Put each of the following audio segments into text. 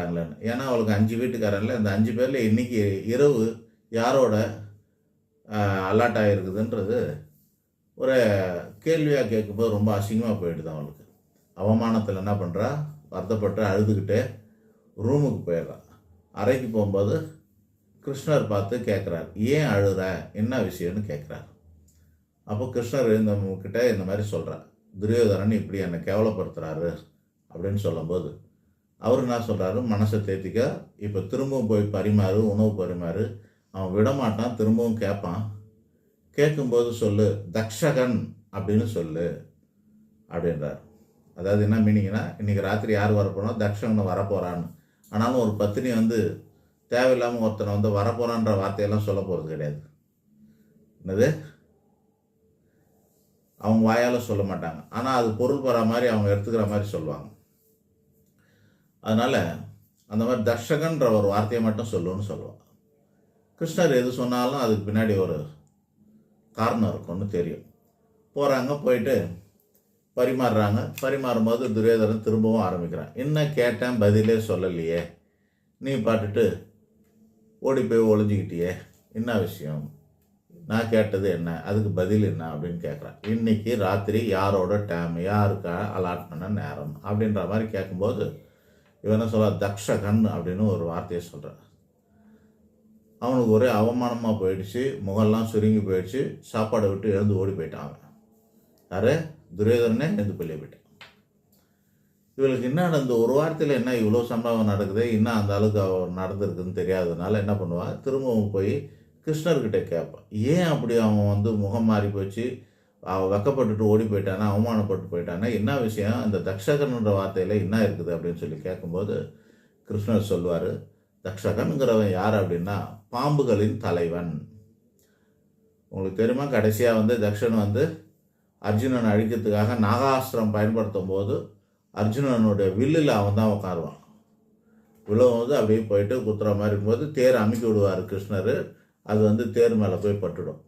மாட்டாங்களேன்னு. ஏன்னா அவளுக்கு 5 வீட்டுக்காரன்ல அந்த 5 பேரில் இன்றைக்கி இரவு யாரோட அலாட் ஆகிருக்குதுன்றது ஒரு கேள்வியாக கேட்கும்போது ரொம்ப அசிங்கமாக போயிடுது அவளுக்கு. அவமானத்தில் என்ன பண்ணுறா, வருத்தப்பட்டு அழுதுகிட்டே ரூமுக்கு போயிடுறான். அறைக்கு போகும்போது கிருஷ்ணர் பார்த்து கேட்குறார், ஏன் அழுற, என்ன விஷயம்னு கேட்குறார். அப்போ கிருஷ்ணர் கிட்ட இந்த மாதிரி சொல்கிறார், துரியோதனன் இப்படி என்னை கேவலப்படுத்துகிறாரு அப்படின்னு சொல்லும்போது அவர் என்ன சொல்கிறாரு, மனசை தேத்திக்க, இப்போ திரும்பவும் போய் பரிமாறு, உணவு பரிமாறு. அவன் விடமாட்டான், திரும்பவும் கேட்பான். கேட்கும்போது சொல்லு, தக்ஷகன் அப்படின்னு சொல்லு அப்படின்றார். அதாவது என்ன மீனிங்னா, இன்றைக்கி ராத்திரி யார் வரப்போனோம், தக்ஷகன் வரப்போகிறான்னு. ஆனாலும் ஒரு பத்தினி தேவையில்லாமல் ஒருத்தனை வரப்போகிறான்ற வார்த்தையெல்லாம் சொல்ல போகிறது கிடையாது. என்னது, அவங்க வாயால் சொல்ல மாட்டாங்க, ஆனால் அது பொருள் பெற மாதிரி அவங்க எடுத்துக்கிற மாதிரி சொல்லுவாங்க. அதனால் அந்த மாதிரி தர்ஷகன்ற ஒரு வார்த்தையை மட்டும் சொல்லுன்னு சொல்லுவாங்க. கிருஷ்ணர் எது சொன்னாலும் அதுக்கு பின்னாடி ஒரு காரணம் இருக்கும்னு தெரியும். போகிறாங்க, போயிட்டு பரிமாறுறாங்க. பரிமாறும்போது துரியோதனன் திரும்பவும் ஆரம்பிக்கிறான், என்ன கேட்டேன் பதிலே சொல்லலையே, நீ பாட்டுட்டு ஓடி போய் ஒளிஞ்சிக்கிட்டியே, என்ன விஷயம், நான் கேட்டது என்ன, அதுக்கு பதில் என்ன அப்படின்னு கேட்குறான். இன்றைக்கி ராத்திரி யாரோட டைம், யாருக்கு அலாட் பண்ண நேரம் அப்படின்ற மாதிரி கேட்கும்போது இவன் என்ன சொல்ல, தக்ஷகன் அப்படின்னு ஒரு வார்த்தையை சொல்கிறான். அவனுக்கு ஒரே அவமானமாக போயிடுச்சு, முகம்லாம் சுருங்கி போயிடுச்சு. சாப்பாடை விட்டு எழுந்து ஓடி போயிட்டான். அவன் யாரு, துரியோதனனே எழுந்து பள்ளியை போயிட்டான். இவளுக்கு என்ன நடந்து ஒரு வாரத்தில் என்ன இவ்வளோ சம்பவம் நடக்குது, இன்னும் அந்த அளவுக்கு அவன் நடந்திருக்குன்னு தெரியாததுனால என்ன பண்ணுவான், திரும்பவும் போய் கிருஷ்ணர்கிட்ட கேட்பான், ஏன் அப்படி அவன் முகம் மாறி போச்சு, அவன் வெக்கப்பட்டுட்டு ஓடி போயிட்டானா, அவமானப்பட்டு போயிட்டானா, என்ன விஷயம், அந்த தக்ஷகன்ற வார்த்தையில் என்ன இருக்குது அப்படின்னு சொல்லி கேட்கும்போது கிருஷ்ணர் சொல்லுவார், தக்ஷகனுங்கிறவன் யார் அப்படின்னா பாம்புகளின் தலைவன். உங்களுக்கு தெரியுமா, கடைசியாக தக்ஷன் அர்ஜுனன் அழிக்கிறதுக்காக நாகாஸ்திரம் பயன்படுத்தும் போது அர்ஜுனனுடைய வில்லில் அவன் தான் உட்காருவான். விழும்போது அப்படியே போயிட்டு குத்துற மாதிரி இருக்கும்போது தேர் அமுக்கி விடுவார் கிருஷ்ணர். அது தேர் மேலே போய் பட்டுடும்.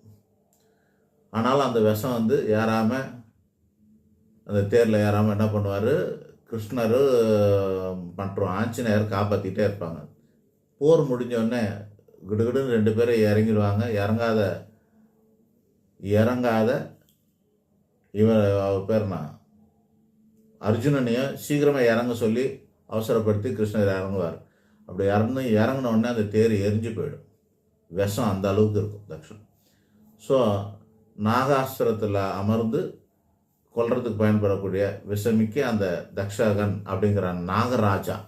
ஆனாலும் அந்த விஷம் ஏறாமல், அந்த தேரில் ஏறாமல் என்ன பண்ணுவார் கிருஷ்ணர் மற்றும் ஆஞ்சநேயர் காப்பாற்றிக்கிட்டே இருப்பாங்க. போர் முடிஞ்சோடனே கிடுகிடுன்னு 2 பேரும் இறங்கிடுவாங்க. இறங்காத அவர் பேர்னா அர்ஜுனனையும் சீக்கிரமாக இறங்க சொல்லி அவசரப்படுத்தி கிருஷ்ணர் இறங்குவார். அப்படி இறங்கின உடனே அந்த தேர் எரிஞ்சு போயிடும். விஷம் அந்த அளவுக்கு இருக்கும் தக்ஷன். ஸோ நாகாஸ்திரத்தில் அமர்ந்து கொல்றதுக்கு பயன்படக்கூடிய விஷமிக்க அந்த தக்ஷகன் அப்படிங்கிற நாகராஜா